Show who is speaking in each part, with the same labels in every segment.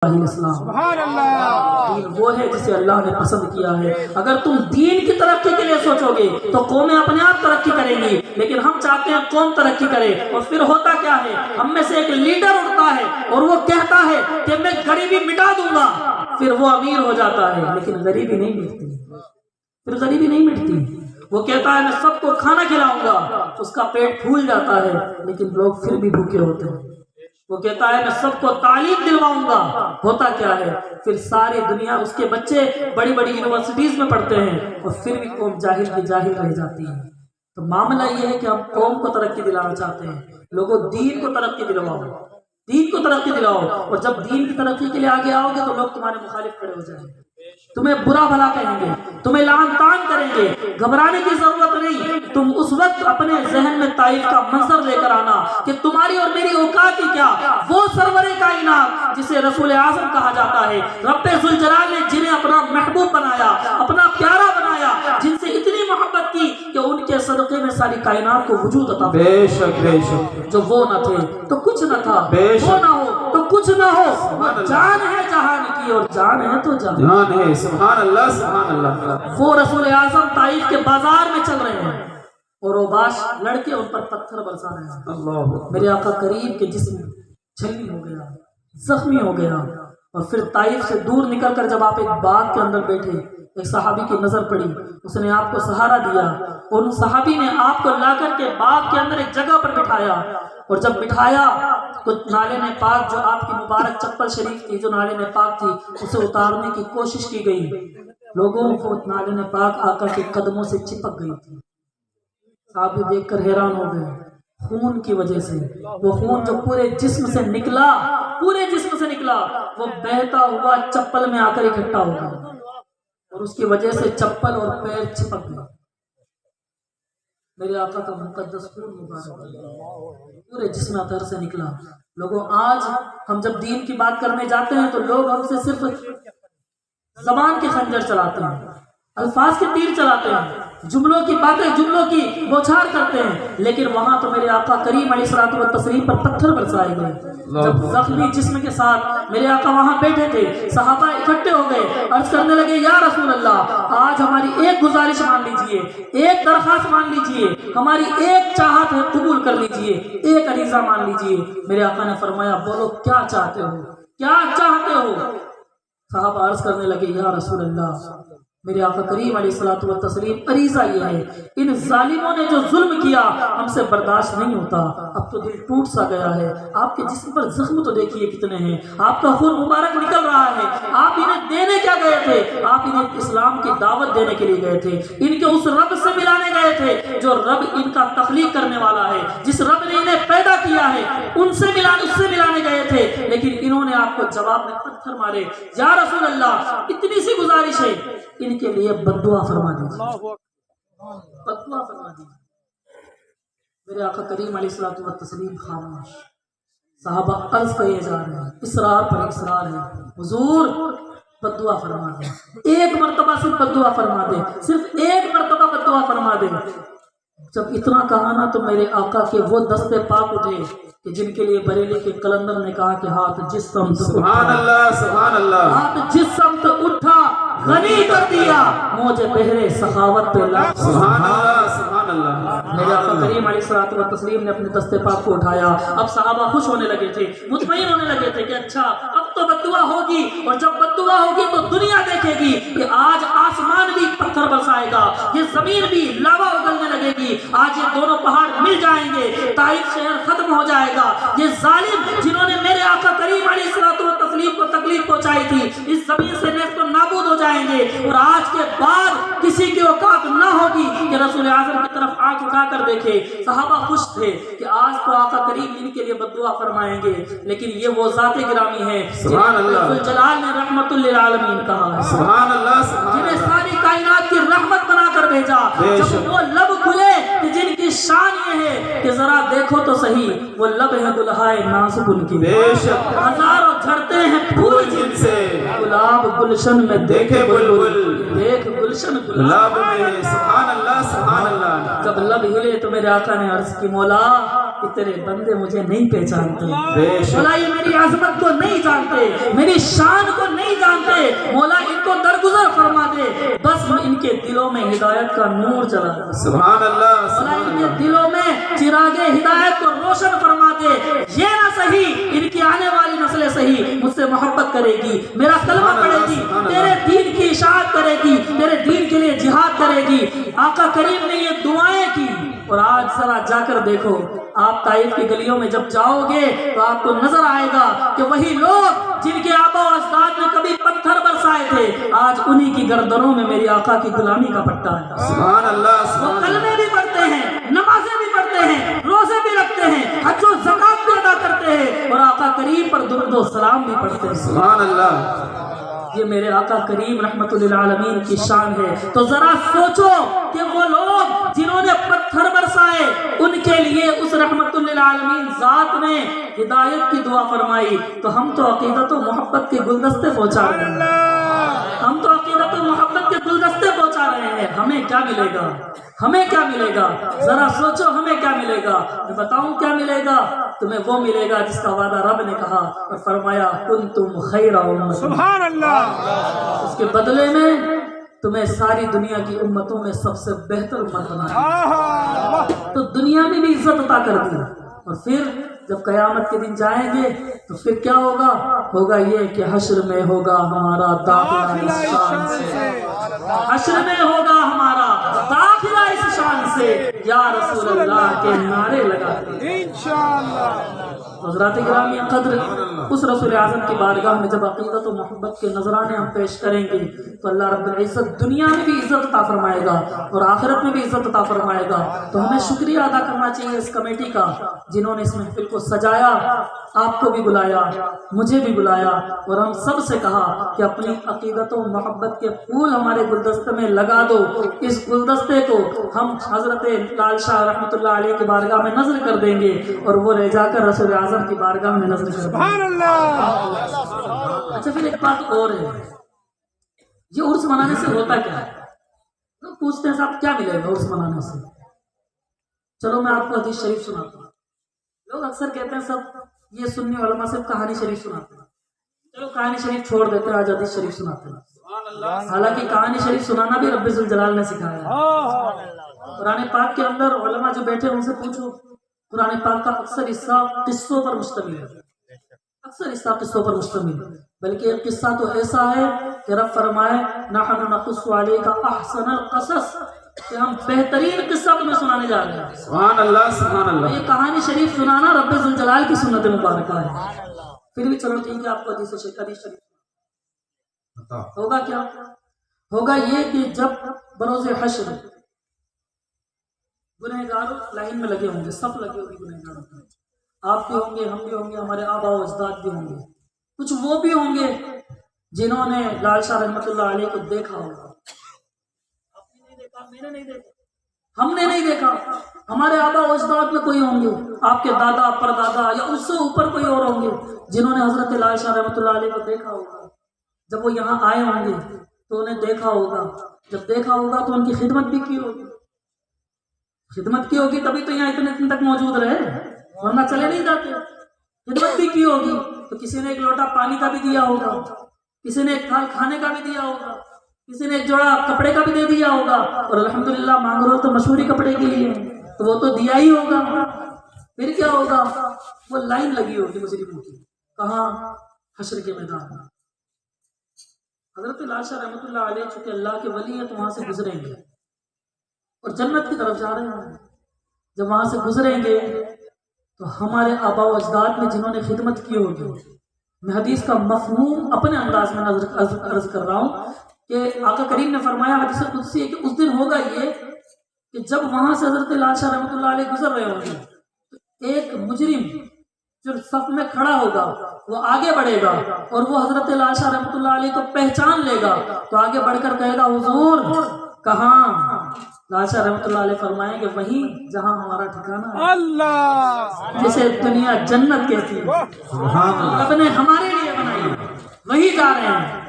Speaker 1: سبحان اللہ، دین وہ ہے جسے اللہ نے پسند کیا ہے۔ اگر تم دین کی ترقی کے لیے سوچو گے تو قومیں اپنے آپ ترقی کریں گی، لیکن ہم چاہتے ہیں قوم ترقی کرے، اور پھر ہوتا کیا ہے، ہم میں سے ایک لیڈر اٹھتا ہے اور وہ کہتا ہے کہ میں غریبی مٹا دوں گا، پھر وہ امیر ہو جاتا ہے لیکن غریبی نہیں مٹتی، پھر غریبی نہیں مٹتی۔ وہ کہتا ہے میں سب کو کھانا کھلاؤں گا، اس کا پیٹ پھول جاتا ہے لیکن لوگ پھر بھی بھوکے ہوتے ہیں۔ وہ کہتا ہے میں سب کو تعلیم دلواؤں گا، ہوتا کیا ہے، پھر ساری دنیا اس کے بچے بڑی بڑی یونیورسٹیز میں پڑھتے ہیں اور پھر بھی قوم جاہل کی جاہل رہ جاتی ہے۔ تو معاملہ یہ ہے کہ ہم قوم کو ترقی دلانا چاہتے ہیں، لوگوں دین کو ترقی دلواؤ، دین کو ترقی دلاؤ، اور جب دین کی ترقی کے لیے آگے آؤ گے تو لوگ تمہارے مخالف کھڑے ہو جائیں گے، تمہیں برا بھلا کہیں گے، تمہیں لعن طعن کریں گے۔ گھبرانے کی ضرورت نہیں، تم اس وقت اپنے ذہن میں طائف کا منظر لے کر آنا کہ تمہاری اور میری اوقات ہی کیا، وہ سرور کائنات جسے رسول اعظم کہا جاتا ہے، رب ذوالجلال نے جنہیں اپنا محبوب بنایا، اپنا پیارا بنایا، جن سے اتنی محبت کی کہ ان کے صدقے میں ساری کائنات کو وجود عطا فرمایا۔
Speaker 2: بے شک بے شک،
Speaker 1: جو وہ نہ تھے تو کچھ نہ تھا، وہ نہ ہو تو کچھ نہ ہو، جان ہے جہان کی اور جان ہے تو
Speaker 2: جان ہے۔ سبحان اللہ سبحان اللہ۔
Speaker 1: وہ رسول اعظم طائف کے بازار میں چل رہے ہیں اور اوباش لڑکے ان پر پتھر برسا رہے ہیں۔
Speaker 2: اللہ،
Speaker 1: میرے آقا کریم کے جسم چھلنی ہو گیا، زخمی ہو گیا، اور پھر طائف سے دور نکل کر جب آپ ایک باغ کے اندر بیٹھے، ایک صحابی کی نظر پڑی، اس نے آپ کو سہارا دیا، اور ان صحابی نے آپ کو لا کر کے باغ کے اندر ایک جگہ پر بٹھایا، اور جب بٹھایا تو نالے نے پاک جو آپ کی مبارک چپل شریف تھی، جو نالے نے پاک تھی، اسے اتارنے کی کوشش کی گئی، لوگوں کو نالے نے پاک آقا کے قدموں سے چپک گئی تھی۔ صحابی دیکھ کر حیران ہو گئے، خون کی وجہ سے، وہ خون جو پورے جسم سے نکلا، پورے جسم سے نکلا، وہ بہتا ہوا چپل میں آ کر اکٹھا ہو گیا، اور اس کی وجہ سے چپل اور پیر چپک گئے۔ میرے آقا کا مقدس خون مبارک پورے جسم اثر سے نکلا۔ لوگوں آج ہم جب دین کی بات کرنے جاتے ہیں تو لوگ ہم سے صرف زبان کے خنجر چلاتے ہیں، الفاظ کے تیر چلاتے ہیں، جملوں کی باتیں، جملوں کی بوچھار کرتے ہیں، لیکن وہاں تو میرے آقا کریم علیہ الصلوۃ والتسلیم پر پتھر برسائے گئے۔ جب زخمی جسم کے ساتھ میرے آقا وہاں بیٹھے تھے، صحابہ اکٹھے ہو گئے، عرض کرنے لگے یا رسول اللہ، آج ہماری ایک گزارش مان لیجئے، ایک درخواست مان لیجئے، ہماری ایک چاہت ہے قبول کر لیجئے، ایک عریضہ مان لیجئے۔ میرے آقا نے فرمایا بولو کیا چاہتے ہو، کیا چاہتے ہو؟ صحابہ عرض کرنے لگے یا رسول اللہ، میرے آقا کریم علیہ الصلوۃ والتسلیم، عریضہ یہ ہے، ان ظالموں نے جو ظلم کیا ہم سے برداشت نہیں ہوتا، اب تو دل ٹوٹ سا گیا ہے، آپ کے جسم پر زخم تو دیکھیے کتنے ہیں، آپ کا خون مبارک نکل رہا ہے، آپ انہیں دینے کیا گئے تھے؟ آپ انہیں اسلام کی دعوت دینے کے لیے گئے تھے، ان کے اس رب سے ملانے گئے تھے جو رب ان کا تخلیق کرنے والا ہے، جس رب نے انہیں پیدا کیا ہے، اس سے ملانے گئے تھے، لیکن انہوں نے آپ کو جواب میں پتھر مارے۔ یا رسول اللہ، اتنی سی گزارش ہے، ان کے لیے بددعا فرما دیجیے، بددعا فرما دیجیے۔ میرے آقا کریم علیہ الصلوۃ والتسلیم خاموش، صحابہ عرض کیے جا رہے ہیں، اصرار پر اصرار ہے، حضور بددعا فرما دیں، ایک مرتبہ صرف بددعا فرما دیں، صرف ایک مرتبہ بددعا فرما دیں۔ جب اتنا کہا نا تو میرے آقا کے وہ دستے پاک اٹھے کہ جن کے لیے بریلی کے قلندر نے کہا کہ ہاتھ جس سمت
Speaker 2: سبحان اللہ سبحان اللہ،
Speaker 1: ہاتھ جس سمت اٹھا غنی کر دیا، موجے پہرے سخاوت پہ لا۔
Speaker 2: سبحان اللہ سبحان اللہ۔
Speaker 1: میرے آقا کریم علیہ الصلوۃ والتسلیم نے اپنے دستے پاک کو اٹھایا، اب صحابہ خوش ہونے لگے تھے، مطمئن ہونے لگے تھے کہ اچھا اب تو بددعا ہوگی، اور جب بددعا ہوگی تو دنیا دیکھے گی کہ آج آسمان بھی پتھر برسائے گا، یہ زمین بھی لاوا اگلنے لگے گی، آج یہ دونوں پہاڑ مل جائیں گے، طائف شہر ختم ہو جائے گا، یہ ظالم جنہوں نے میرے آقا کریم علیہ الصلوۃ والتسلیم کو تکلیف پہنچائی تھی اس زمین سے نیست و نابود ہو جائیں گے، اور آج کے بعد کسی کی اوقات نہ ہوگی کہ رسول اعظم کی طرف آنکھ اٹھا کر دیکھے۔ صحابہ خوش تھے کہ آج تو آقا کریم ان کے لیے بددعا فرمائیں گے، لیکن یہ وہ ذات گرامی ہے
Speaker 2: سبحان اللہ،
Speaker 1: ذوالجلال نے رحمت للعالمین کہا ہے،
Speaker 2: سبحان اللہ سبحان
Speaker 1: جنہیں
Speaker 2: اللہ،
Speaker 1: ساری کائنات کی رحمت بنا کر بھیجا، جب وہ لب کھلے کہ جن کی شان یہ ہے کہ ذرا دیکھو تو صحیح، وہ لب ہے دلہائے نازک ان کی،
Speaker 2: بے شک
Speaker 1: ہزاروں جھڑتے ہیں پھول جن سے، گلاب گلشن میں دیکھے بلبل، دیکھ گلشن گلاب میں،
Speaker 2: سبحان اللہ سبحان اللہ۔
Speaker 1: جب لب ہلے تو میرے آقا نے عرض کی مولا تیرے بندے مجھے نہیں پہچانتے،
Speaker 2: بے شک
Speaker 1: مولا یہ میری عظمت کو نہیں جانتے، میری شان کو نہیں جانتے، مولا ان کو درگزر فرما دے، بس ان کے دلوں میں ہدایت کا نور جلا دے،
Speaker 2: سبحان اللہ
Speaker 1: مولا
Speaker 2: سبحان
Speaker 1: ان کے
Speaker 2: اللہ
Speaker 1: دلوں میں چراغ ہدایت کو روشن فرما دے، یہ نہ صحیح ان کی آنے والی نسلیں صحیح مجھ سے محبت کرے گی، میرا کلمہ پڑھے گی، تیرے دین کی اشاعت کرے گی، تیرے دین کے لیے جہاد کرے گی۔ آقا کریم نے یہ دعائیں کی، اور آج ذرا جا کر دیکھو، آپ طائف کی گلیوں میں جب جاؤ گے تو آپ کو نظر آئے گا کہ وہی لوگ جن کے آبا و اجداد نے کبھی پتھر برسائے تھے، آج انہی کی گردنوں میں میری آقا کی غلامی کا پٹا ہے۔
Speaker 2: سبحان اللہ
Speaker 1: وہ
Speaker 2: سبحان اللہ
Speaker 1: کلمے بھی پڑھتے ہیں، نمازیں بھی پڑھتے ہیں، روزے بھی رکھتے ہیں، حج و زکات بھی ادا کرتے ہیں، اور آقا کریم پر درود و سلام بھی پڑھتے ہیں۔
Speaker 2: سبحان اللہ
Speaker 1: یہ میرے آقا کریم رحمت للعالمین کی شان ہے۔ تو ذرا سوچو کہ وہ لوگ جنہوں نے پتھر برسائے، ان کے لیے اس رحمت للعالمین ذات نے ہدایت کی دعا فرمائی، تو ہم تو عقیدت و محبت کے گلدستے پہنچا رہے ہیں، ہم تو عقیدت و محبت کے گلدستے پہنچا رہے ہیں۔ ہمیں کیا ملے گا؟ ہمیں کیا ملے گا؟ ذرا سوچو ہمیں کیا ملے گا؟ میں بتاؤں کیا ملے گا؟ تمہیں وہ ملے گا جس کا وعدہ رب نے کہا اور فرمایا کنتم خیر امت،
Speaker 3: سبحان اللہ،
Speaker 1: اس کے بدلے میں تمہیں ساری دنیا کی امتوں میں سب سے بہتر امت بنایا، تو دنیا میں بھی عزت عطا کر دی، اور پھر جب قیامت کے دن جائیں گے تو پھر کیا ہوگا؟ ہوگا یہ کہ حشر میں ہوگا ہمارا داخلہ اس شان سے، حشر میں ہوگا ہمارا داخلہ اس شان سے، یا رسول اللہ کے نعرے لگاتے۔
Speaker 3: انشاءاللہ
Speaker 1: حضرات گرامی قدر، اس رسول اعظم کی بارگاہ میں جب عقیدت و محبت کے نذرانے ہم پیش کریں گے تو اللہ رب العزت دنیا میں بھی عزت عطا فرمائے گا اور آخرت میں بھی عزت عطا فرمائے گا۔ تو ہمیں شکریہ ادا کرنا چاہیے اس کمیٹی کا جنہوں نے اس محفل کو سجایا، آپ کو بھی بلایا، مجھے بھی بلایا، اور ہم سب سے کہا کہ اپنی عقیدت و محبت کے پھول ہمارے گلدستے میں لگا دو۔ اس گلدستے کو ہم حضرت لال شاہ رحمۃ اللہ علیہ کی بارگاہ میں نظر کر دیں گے، اور وہ لے جا کر رسول اعظم کی بارگاہ میں نظر کر دیں گے۔
Speaker 3: سبحان اللہ۔
Speaker 1: اچھا پھر ایک بات اور ہے، یہ عرس منانے سے ہوتا کیا ہے؟ لوگ پوچھتے ہیں صاحب کیا ملے گا عرس منانے سے؟ چلو میں آپ کو حدیث شریف سناتا ہوں۔ لوگ اکثر کہتے ہیں سب یہ سنی علماء صرف کہانی شریف سناتے ہیں، چلو کہانی شریف چھوڑ دیتے ہیں، آج حدیث شریف سناتے ہیں۔ حالانکہ کہانی شریف سنانا بھی رب ذوالجلال نے سکھایا ہے۔ قرآن پاک کے اندر علماء جو بیٹھے ان سے پوچھو، قرآن پاک کا اکثر حصہ قصوں پر مشتمل ہے، اکثر حصہ قصوں پر مشتمل ہے، بلکہ ایک قصہ تو ایسا ہے کہ رب فرمائے نحن نقص علیک احسن القصص، کہ ہم بہترین قصہ تمہیں سنانے جا رہے ہیں۔
Speaker 2: سبحان اللہ سبحان اللہ
Speaker 1: یہ کہانی شریف سنانا رب ذوالجلال کی سنت مبارکہ ہے۔ پھر بھی چلو ٹھیک ہے، آپ کو حدیث شریف ہوگا کیا؟ ہوگا یہ کہ جب بروز حشر گنہگار لائن میں لگے ہوں گے، صف لگے ہوگی گنہگاروں کی، آپ بھی ہوں گے، ہم بھی ہوں گے، ہمارے آبا و اجداد بھی ہوں گے، کچھ وہ بھی ہوں گے جنہوں نے لال شاہ رحمۃ اللہ علیہ کو دیکھا ہوگا، آپ نے نہیں دیکھا، میں نے نہیں دیکھا، ہم نے نہیں دیکھا، ہمارے آبا و اجداد میں کوئی ہوں گے، آپ کے دادا پردادا یا اس سے اوپر کوئی اور ہوں گے جنہوں نے حضرت لال شاہ رحمۃ اللہ علیہ کو دیکھا ہوگا۔ جب وہ یہاں آئے ہوں گے تو انہیں دیکھا ہوگا، جب دیکھا ہوگا تو ان کی خدمت بھی کی ہوگی، خدمت کی ہوگی تبھی تو یہاں اتنے تک موجود رہے، ورنہ چلے نہیں جاتے۔ خدمت بھی کی ہوگی تو کسی نے ایک لوٹا پانی کا بھی دیا ہوگا، کسی نے ایک تھال کھانے کا بھی دیا ہوگا، کسی نے ایک جوڑا کپڑے کا بھی دے دیا ہوگا، اور الحمدللہ مانگ رہو تو مشہوری کپڑے کے لیے تو وہ تو دیا ہی ہوگا۔ پھر کیا ہوگا؟ وہ لائن لگی ہوگی مجرموں کی، کہاں؟ حشر کے میدان میں۔ حضرت لال شاہ رحمۃ اللہ علیہ چونکہ اللہ کے ولی ہیں تو وہاں سے گزریں گے اور جنت کی طرف جا رہے ہیں۔ جب وہاں سے گزریں گے تو ہمارے آبا و اجداد میں جنہوں نے خدمت کی ہوگی، میں حدیث کا مفہوم اپنے انداز میں عرض کر رہا ہوں کہ آقا کریم نے فرمایا حدیث قدسی ہے کہ اس دن ہوگا یہ کہ جب وہاں سے حضرت لال شاہ رحمۃ اللہ علیہ گزر رہے ہوں گے تو ایک مجرم جو صف میں کھڑا ہوگا وہ آگے بڑھے گا اور وہ حضرت لال شاہ رحمۃ اللہ علیہ کو پہچان لے گا تو آگے بڑھ کر کہے گا حضور کہاں؟ لال شاہ رحمۃ اللہ علیہ فرمائیں کہ وہیں جہاں ہمارا ٹھکانہ ہے،
Speaker 3: اللہ
Speaker 1: جسے دنیا جنت کہتی ہے، رب نے ہمارے لیے بنائی، وہی جا رہے ہیں۔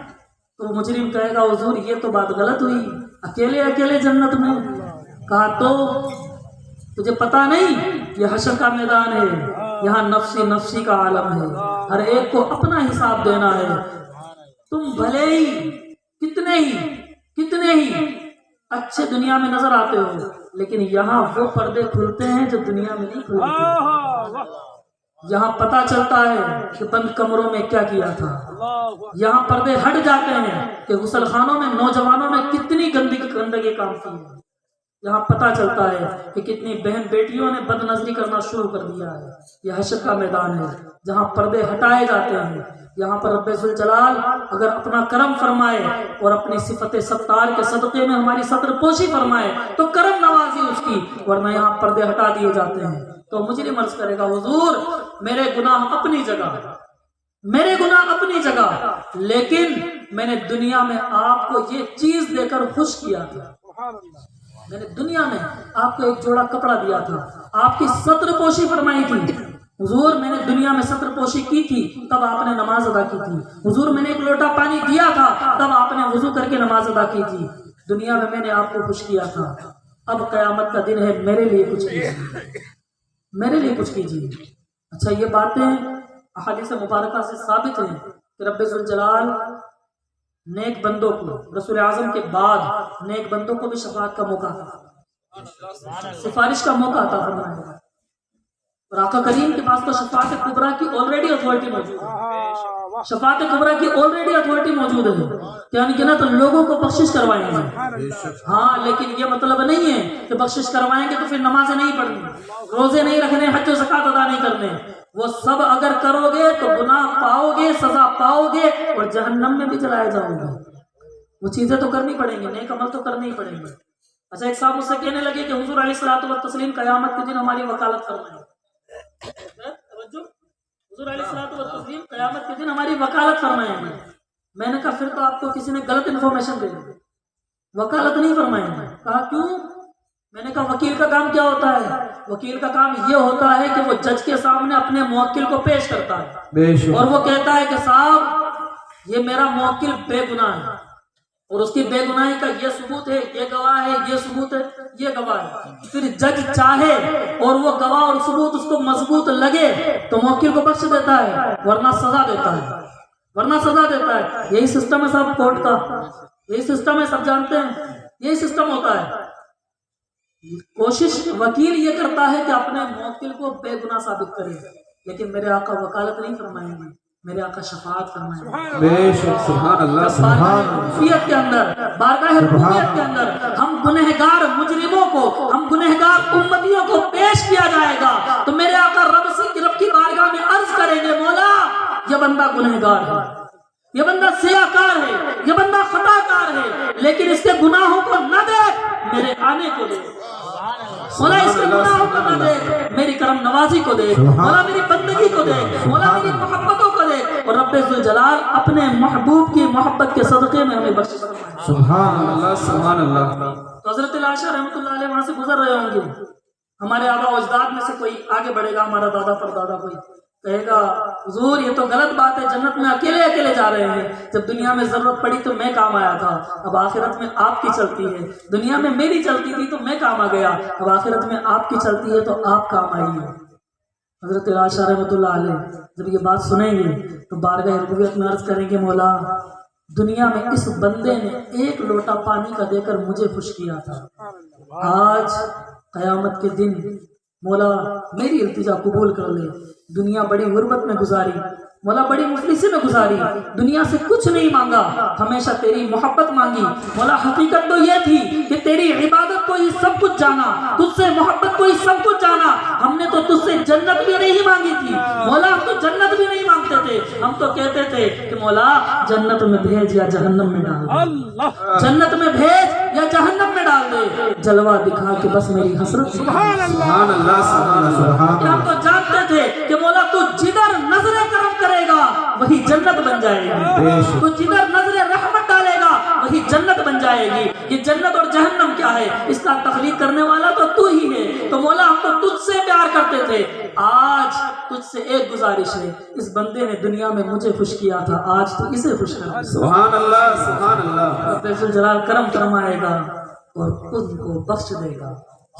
Speaker 1: تو مجرم کہے گا حضور یہ تو بات غلط ہوئی، اکیلے اکیلے جنت میں۔ کہا تو تجھے پتا نہیں یہ حشر کا میدان ہے، یہاں نفسی نفسی کا عالم ہے، ہر ایک کو اپنا حساب دینا ہے۔ تم بھلے ہی کتنے ہی اچھے دنیا میں نظر آتے ہو، لیکن یہاں وہ پردے کھلتے ہیں جو دنیا میں نہیں کھلتے۔ یہاں پتا چلتا ہے کہ بند کمروں میں کیا کیا تھا، یہاں پردے ہٹ جاتے ہیں کہ غسل خانوں میں نوجوانوں نے کتنی گندگی کام کی ہے، یہاں پتا چلتا ہے کہ کتنی بہن بیٹیوں نے بد نظری کرنا شروع کر دیا ہے۔ یہ حشر کا میدان ہے جہاں پردے ہٹائے جاتے ہیں۔ یہاں پر رب ذوالجلال اگر اپنا کرم فرمائے اور اپنی صفت ستار کے صدقے میں ہماری ستر پوشی فرمائے تو کرم نوازی اس کی، ورنہ یہاں پردے ہٹا دیے جاتے ہیں۔ تو مجرم عرض کرے گا حضور میرے گناہ اپنی جگہ، لیکن میں نے دنیا میں آپ کو یہ چیز دے کر خوش کیا تھا، میں نے دنیا میں آپ کو ایک جوڑا کپڑا دیا تھا، آپ کی ستر پوشی فرمائی تھی۔ حضور میں نے دنیا میں ستر پوشی کی تھی تب آپ نے نماز ادا کی تھی۔ حضور میں نے ایک لوٹا پانی دیا تھا تب آپ نے وضو کر کے نماز ادا کی تھی۔ دنیا میں نے آپ کو خوش کیا تھا، اب قیامت کا دن ہے، میرے لیے کچھ کیجیے۔ اچھا یہ باتیں احادیث مبارکہ سے ثابت ہیں کہ رب ذوالجلال نیک بندوں کو، رسول اعظم کے بعد نیک بندوں کو بھی شفاعت کا موقع عطا، سفارش کا موقع عطا فرمائے گا۔ اور آقا کریم کے پاس تو شفاعت کبریٰ کی آلریڈی اتھارٹی موجود ہے، شفاعت کبریٰ کی آلریڈی اتھارٹی موجود ہے کہ انگنت لوگوں کو بخشش کروائیں گے۔ ہاں لیکن یہ مطلب نہیں ہے کہ بخشش کروائیں گے تو پھر نمازیں نہیں پڑھنی، روزے نہیں رکھنے، حج و زکوٰۃ ادا نہیں کرنے۔ وہ سب اگر کرو گے تو گناہ پاؤ گے، سزا پاؤ گے اور جہنم میں بھی جلائے جاؤ گے۔ وہ چیزیں تو کرنی پڑیں گی، نیک عمل تو کرنے ہی پڑیں گے۔ اچھا ایک صاحب مجھ سے کہنے لگے کہ حضور علیہ الصلوۃ والتسلیم قیامت کے دن ہماری وکالت فرمائیں۔ حضور علیہ الصلوۃ والتسلیم قیامت کے دن ہماری وکالت فرمائیں گے۔ میں نے کہا پھر تو آپ کو کسی نے غلط انفارمیشن دے دی، وکالت نہیں فرمائیں گے۔ کہا کیوں؟ میں نے کہا وکیل کا کام کیا ہوتا ہے؟ وکیل کا کام یہ ہوتا ہے کہ وہ جج کے سامنے اپنے موکل کو پیش کرتا ہے اور وہ کہتا ہے کہ صاحب یہ میرا موکل بے گناہ ہے اور اس کی بے گناہی کا یہ ثبوت ہے، یہ گواہ ہے، یہ ثبوت ہے، یہ گواہ ہے۔ پھر جج چاہے اور وہ گواہ اور ثبوت اس کو مضبوط لگے تو موکل کو بخش دیتا ہے، ورنہ سزا دیتا ہے۔ یہی سسٹم ہے صاحب کورٹ کا، یہی سسٹم ہے، سب جانتے ہیں یہی سسٹم ہوتا ہے۔ کوشش وکیل یہ کرتا ہے کہ اپنے موکل کو بے گناہ ثابت کرے، لیکن میرے آقا وکالت نہیں فرمائیں گے، میرے آقا شفاعت فرمائیں گے۔
Speaker 2: بے شک سبحان اللہ سبحان
Speaker 1: ربوبیت کے اندر، بارگاہ ربوبیت کے اندر ہم گنہگار مجرموں کو، ہم گنہگار امتیوں کو پیش کیا جائے گا تو میرے آقا رب کی بارگاہ میں عرض کریں گے مولا یہ بندہ گنہگار ہے، یہ بندہ سیاکار ہے، یہ بندہ خطا کار ہے، لیکن اس کے گناہوں کو نہ دیکھ، میرے آنے کو دیکھ۔ مولا اس کے گناہوں کو نہ دیکھ، میری کرم نوازی کو دیکھ، مولا میری بندگی کو دیکھ، مولا میری محبتوں کو دیکھ، اور رب ذوالجلال اپنے محبوب کی محبت کے صدقے میں ہمیں بخشش فرمائے۔
Speaker 2: سبحان اللہ سبحان اللہ۔
Speaker 1: تو حضرت العائشہ رحمۃ اللہ علیہ وہاں سے گزر رہے ہوں گے، ہمارے آبا و اجداد میں سے کوئی آگے بڑھے گا، ہمارا دادا پردادا کوئی کہے گا حضور یہ تو غلط بات ہے، جنت میں اکیلے جا رہے ہیں، جب دنیا میں ضرورت پڑی تو میں کام آیا تھا، اب آخرت میں آپ کی چلتی ہے، دنیا میں میری چلتی تھی تو میں کام آ گیا، اب آخرت میں آپ کی چلتی ہے تو آپ کام آئیے۔ حضرت عائشہ رحمۃ اللہ علیہ جب یہ بات سنیں گے تو بارگاہ ربوبیت میں عرض کریں گے مولا دنیا میں اس بندے نے ایک لوٹا پانی کا دے کر مجھے خوش کیا تھا، آج قیامت کے دن مولا میری التجا قبول کر لے۔ دنیا بڑی غربت میں گزاری، مولا بڑی مفلسی میں گزاری، دنیا سے کچھ نہیں مانگا، ہمیشہ تیری محبت مانگی۔ مولا حقیقت تو یہ تھی کہ تیری عبادت کو ہی سب کچھ جانا، تجھ سے محبت کو ہی سب کچھ جانا، ہم نے تو تجھ سے جنت بھی نہیں مانگی تھی مولا، ہم تو جنت بھی نہیں مانگتے تھے، ہم تو کہتے تھے کہ مولا جنت میں بھیج یا جہنم میں ڈال دے، جنت میں بھیج یا جہنم میں ڈال دے، جلوہ دکھا کے بس میری حسرت
Speaker 2: سبحان اللہ سبحان اللہ۔
Speaker 1: ہم تو جانتے تھے کہ مولا تو جدھر نظر کرم کرے گا وہی جنت بن جائے گی، تو جدھر نظر رحمت ڈالے گا وہی جنت بن جائے گی۔ یہ جنت اور جہنم کیا ہے اس کا تخلیق کرنے والا تو ہی ہے، تو مولا ہم تو تجھ سے پیار کرتے تھے، آج تجھ سے ایک گزارش ہے، اس بندے نے دنیا میں مجھے خوش کیا تھا، آج تو اسے خوش کر دے۔
Speaker 2: سبحان اللہ سبحان اللہ۔
Speaker 1: رب ذوالجلال کرم فرمائے گا اور خود کو بخش دے گا۔